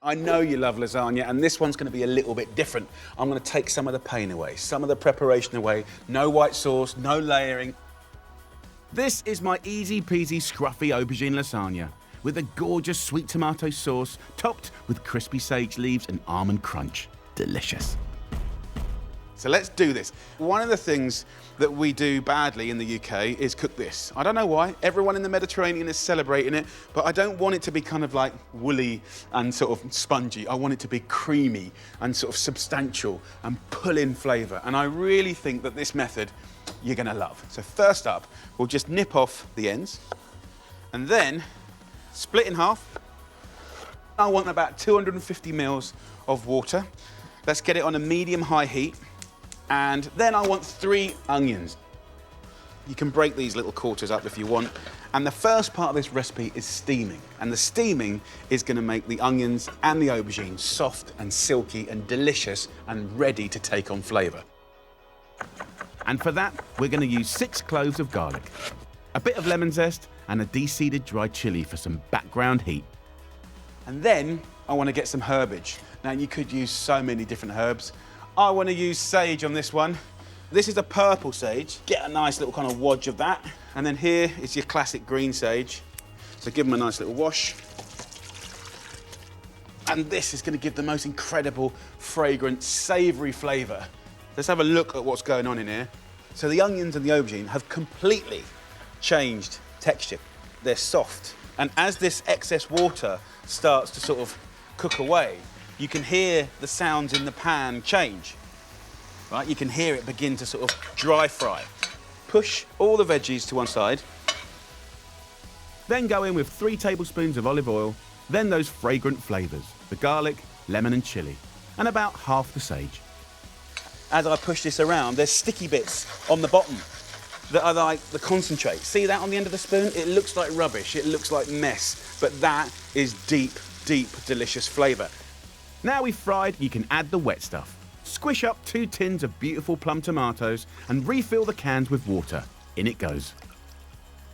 I know you love lasagna, and this one's going to be a little bit different. I'm going to take some of the pain away, some of the preparation away. No white sauce, no layering. This is my easy peasy scruffy aubergine lasagna with a gorgeous sweet tomato sauce topped with crispy sage leaves and almond crunch. Delicious. So let's do this. One of the things that we do badly in the UK is cook this. I don't know why. Everyone in the Mediterranean is celebrating it, but I don't want it to be kind of like woolly and sort of spongy. I want it to be creamy and sort of substantial and pull in flavour. And I really think that this method you're going to love. So first up, we'll just nip off the ends and then split in half. I want about 250 mils of water. Let's get it on a medium-high heat. And then I want 3 onions. You can break these little quarters up if you want. And the first part of this recipe is steaming. And the steaming is going to make the onions and the aubergine soft and silky and delicious and ready to take on flavour. And for that, we're going to use 6 cloves of garlic, a bit of lemon zest, and a de-seeded dried chilli for some background heat. And then I want to get some herbage. Now, you could use so many different herbs. I want to use sage on this one. This is a purple sage. Get a nice little kind of wodge of that. And then here is your classic green sage. So give them a nice little wash. And this is going to give the most incredible, fragrant, savoury flavour. Let's have a look at what's going on in here. So the onions and the aubergine have completely changed texture. They're soft. And as this excess water starts to sort of cook away, you can hear the sounds in the pan change, right? You can hear it begin to sort of dry fry. Push all the veggies to one side. Then go in with 3 tablespoons of olive oil, then those fragrant flavours, the garlic, lemon and chilli, and about half the sage. As I push this around, there's sticky bits on the bottom that are like the concentrate. See that on the end of the spoon? It looks like rubbish, it looks like mess, but that is deep, deep, delicious flavour. Now we've fried, you can add the wet stuff. Squish up 2 tins of beautiful plum tomatoes and refill the cans with water. In it goes.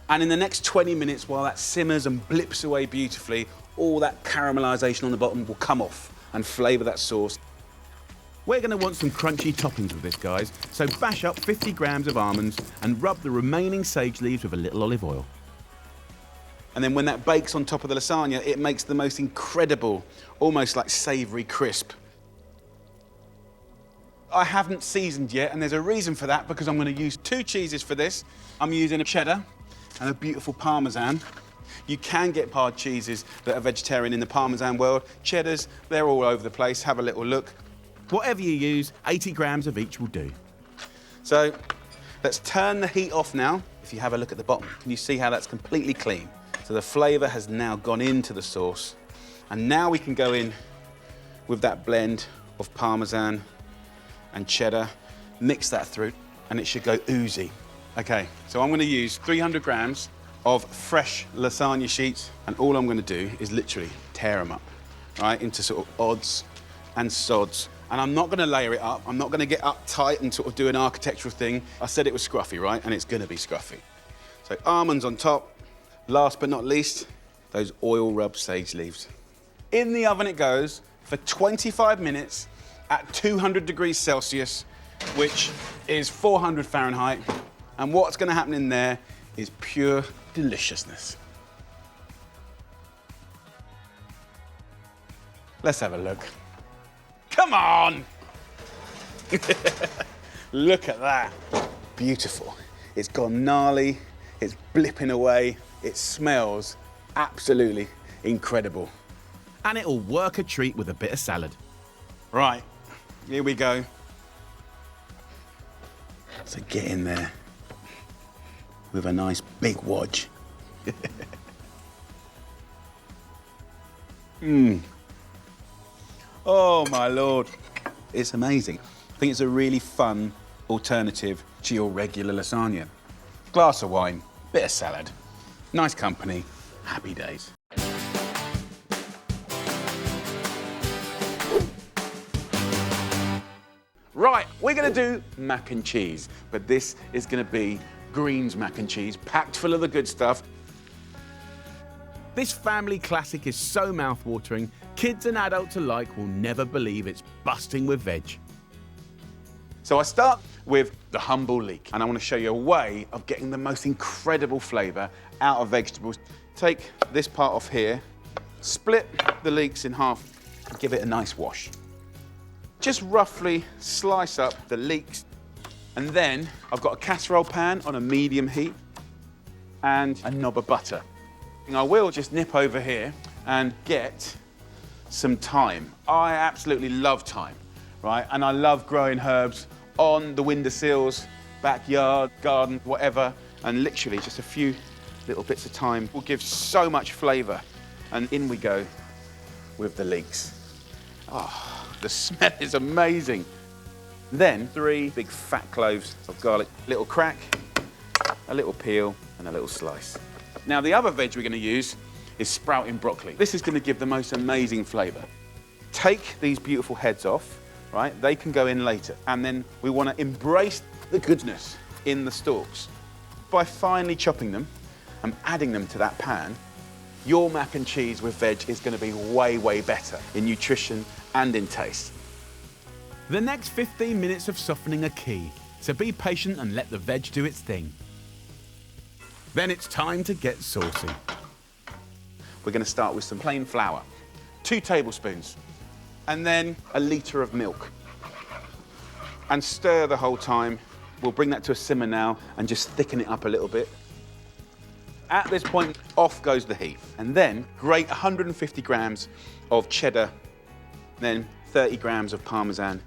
And in the next 20 minutes, while that simmers and blips away beautifully, all that caramelisation on the bottom will come off and flavour that sauce. We're going to want some crunchy toppings with this, guys, so bash up 50 grams of almonds and rub the remaining sage leaves with a little olive oil. And then when that bakes on top of the lasagna, it makes the most incredible, almost like savoury crisp. I haven't seasoned yet, and there's a reason for that, because I'm going to use 2 cheeses for this. I'm using a cheddar and a beautiful Parmesan. You can get hard cheeses that are vegetarian in the Parmesan world. Cheddars, they're all over the place. Have a little look. Whatever you use, 80 grams of each will do. So let's turn the heat off now. If you have a look at the bottom, can you see how that's completely clean? So the flavour has now gone into the sauce. And now we can go in with that blend of Parmesan and cheddar, mix that through, and it should go oozy. Okay, so I'm going to use 300 grams of fresh lasagna sheets, and all I'm going to do is literally tear them up, right, into sort of odds and sods. And I'm not going to layer it up. I'm not going to get uptight and sort of do an architectural thing. I said it was scruffy, right? And it's going to be scruffy. So almonds on top. Last but not least, those oil rub sage leaves. In the oven it goes for 25 minutes at 200 degrees Celsius, which is 400 Fahrenheit. And what's going to happen in there is pure deliciousness. Let's have a look. Come on! Look at that. Beautiful. It's gone gnarly, it's blipping away, it smells absolutely incredible. And it'll work a treat with a bit of salad. Right, here we go. So get in there with a nice big wodge. Oh my Lord, it's amazing. I think it's a really fun alternative to your regular lasagna. Glass of wine, bit of salad, nice company, happy days. Right, we're gonna do mac and cheese, but this is gonna be greens mac and cheese, packed full of the good stuff. This family classic is so mouth-watering, Kids and adults alike will never believe it's busting with veg. So I start with the humble leek, and I want to show you a way of getting the most incredible flavour out of vegetables. Take this part off here, split the leeks in half, and give it a nice wash. Just roughly slice up the leeks, and then I've got a casserole pan on a medium heat and a knob of butter. And I will just nip over here and get some thyme. I absolutely love thyme, right? And I love growing herbs on the windowsills, backyard, garden, whatever. And literally just a few little bits of thyme will give so much flavour. And in we go with the leeks. Oh, the smell is amazing. Then 3 big fat cloves of garlic, little crack, a little peel, and a little slice. Now the other veg we're going to use is sprouting broccoli. This is going to give the most amazing flavour. Take these beautiful heads off, right? They can go in later. And then we want to embrace the goodness in the stalks. By finely chopping them and adding them to that pan, your mac and cheese with veg is going to be way, way better in nutrition and in taste. The next 15 minutes of softening are key, so be patient and let the veg do its thing. Then it's time to get saucy. We're going to start with some plain flour, 2 tablespoons, and then a litre of milk. And stir the whole time. We'll bring that to a simmer now and just thicken it up a little bit. At this point, off goes the heat. And then grate 150 grams of cheddar, then 30 grams of Parmesan.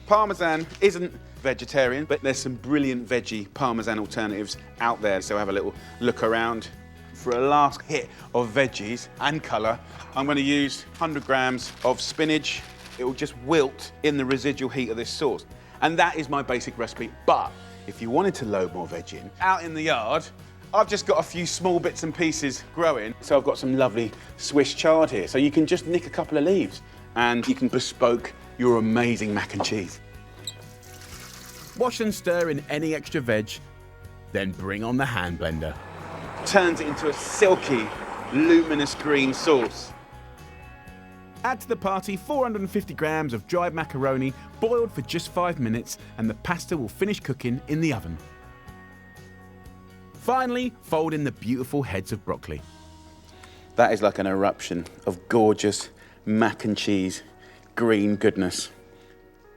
Parmesan isn't vegetarian, but there's some brilliant veggie Parmesan alternatives out there, so have a little look around. For a last hit of veggies and colour, I'm going to use 100 grams of spinach. It will just wilt in the residual heat of this sauce. And that is my basic recipe. But if you wanted to load more veg in, out in the yard, I've just got a few small bits and pieces growing. So I've got some lovely Swiss chard here. So you can just nick a couple of leaves and you can bespoke your amazing mac and cheese. Wash and stir in any extra veg, then bring on the hand blender. Turns it into a silky, luminous green sauce. Add to the party 450 grams of dried macaroni, boiled for just 5 minutes, and the pasta will finish cooking in the oven. Finally, fold in the beautiful heads of broccoli. That is like an eruption of gorgeous mac and cheese, green goodness.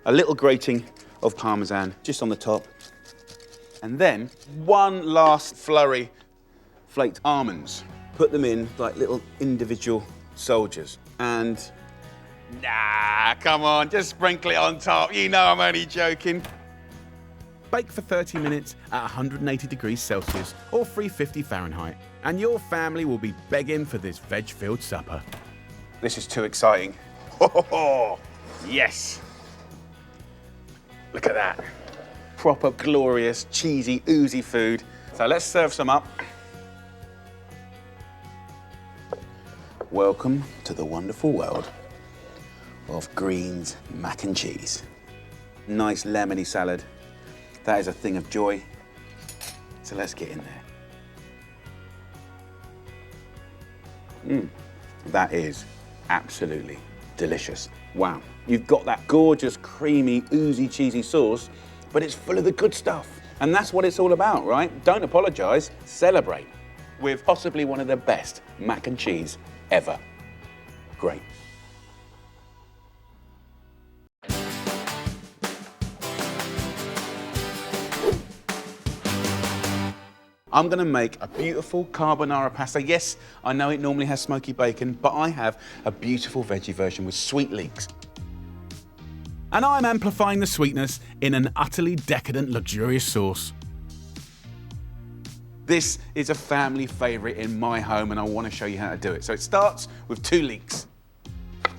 A little grating of Parmesan just on the top. And then one last flurry, flaked almonds. Put them in like little individual soldiers. And nah, come on, just sprinkle it on top. You know I'm only joking. Bake for 30 minutes at 180 degrees Celsius or 350 Fahrenheit. And your family will be begging for this veg-filled supper. This is too exciting. Ho, ho, ho. Yes. Look at that. Proper glorious, cheesy, oozy food. So let's serve some up. Welcome to the wonderful world of greens, mac and cheese. Nice lemony salad. That is a thing of joy. So let's get in there. That is absolutely delicious. Wow. You've got that gorgeous, creamy, oozy, cheesy sauce, but it's full of the good stuff. And that's what it's all about, right? Don't apologise, celebrate with possibly one of the best mac and cheese ever. Great. I'm going to make a beautiful carbonara pasta. Yes, I know it normally has smoky bacon, but I have a beautiful veggie version with sweet leeks. And I'm amplifying the sweetness in an utterly decadent, luxurious sauce. This is a family favourite in my home, and I want to show you how to do it. So it starts with 2 leeks.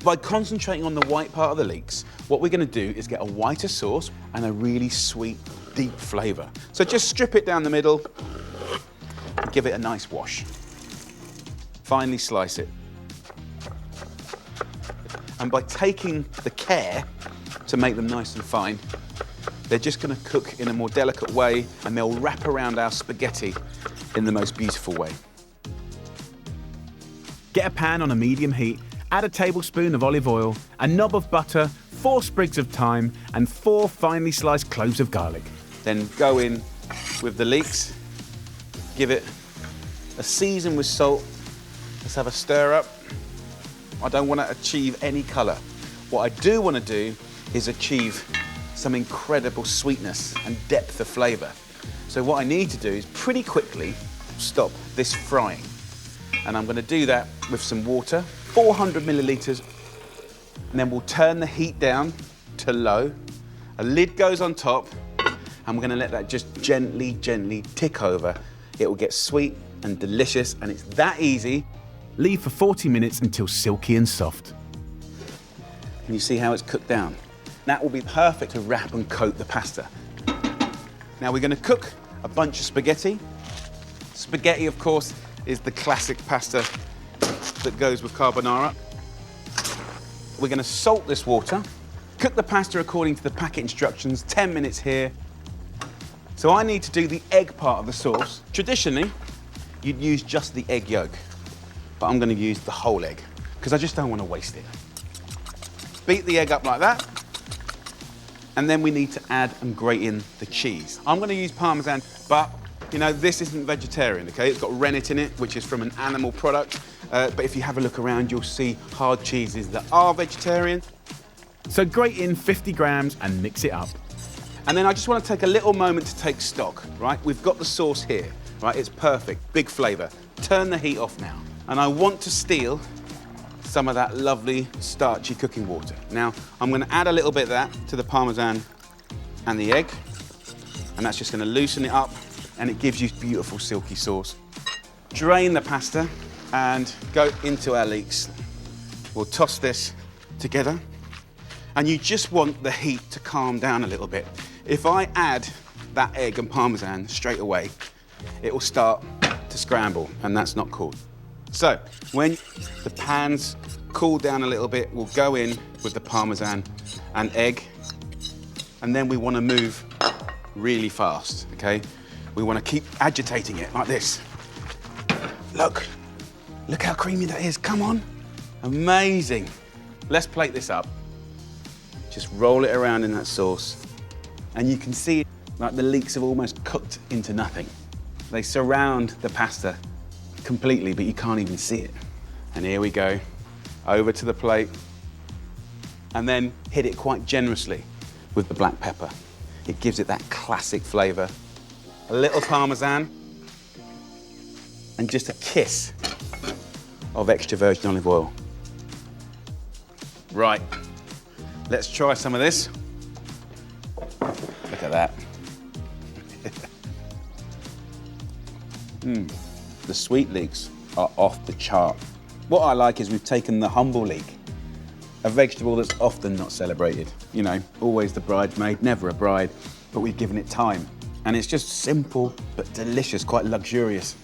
By concentrating on the white part of the leeks, what we're going to do is get a whiter sauce and a really sweet, deep flavour. So just strip it down the middle and give it a nice wash. Finely slice it. And by taking the care to make them nice and fine, they're just going to cook in a more delicate way, and they'll wrap around our spaghetti in the most beautiful way. Get a pan on a medium heat Add a tablespoon of olive oil, a knob of butter, 4 sprigs of thyme, and 4 finely sliced cloves of garlic. Then go in with the leeks, give it a season with salt. Let's have a stir up. I don't want to achieve any colour. What I do want to do is achieve some incredible sweetness and depth of flavour. So what I need to do is pretty quickly stop this frying. And I'm going to do that with some water, 400 millilitres, and then we'll turn the heat down to low. A lid goes on top, and we're going to let that just gently, gently tick over. It will get sweet and delicious, and it's that easy. Leave for 40 minutes until silky and soft. Can you see how it's cooked down? That will be perfect to wrap and coat the pasta. Now we're going to cook a bunch of spaghetti. Spaghetti, of course, is the classic pasta that goes with carbonara. We're going to salt this water, cook the pasta according to the packet instructions, 10 minutes here. So I need to do the egg part of the sauce. Traditionally, you'd use just the egg yolk, but I'm going to use the whole egg because I just don't want to waste it. Beat the egg up like that, and then we need to add and grate in the cheese. I'm going to use Parmesan, but you know, this isn't vegetarian, okay? It's got rennet in it, which is from an animal product. But if you have a look around, you'll see hard cheeses that are vegetarian. So grate in 50 grams and mix it up. And then I just want to take a little moment to take stock, right? We've got the sauce here, right? It's perfect, big flavour. Turn the heat off now. And I want to steal some of that lovely starchy cooking water. Now, I'm going to add a little bit of that to the Parmesan and the egg. And that's just going to loosen it up, and it gives you beautiful silky sauce. Drain the pasta and go into our leeks. We'll toss this together, and you just want the heat to calm down a little bit. If I add that egg and Parmesan straight away, it will start to scramble, and that's not cool. So when the pan's cooled down a little bit, we'll go in with the Parmesan and egg, and then we want to move really fast, okay? We want to keep agitating it like this. Look how creamy that is, come on. Amazing. Let's plate this up. Just roll it around in that sauce. And you can see like the leeks have almost cooked into nothing. They surround the pasta completely, but you can't even see it. And here we go, over to the plate. And then hit it quite generously with the black pepper. It gives it that classic flavour. A little Parmesan, and just a kiss of extra virgin olive oil. Right, let's try some of this. Look at that. The sweet leeks are off the chart. What I like is we've taken the humble leek, a vegetable that's often not celebrated. You know, always the bridesmaid, never a bride, but we've given it time. And it's just simple but delicious, quite luxurious.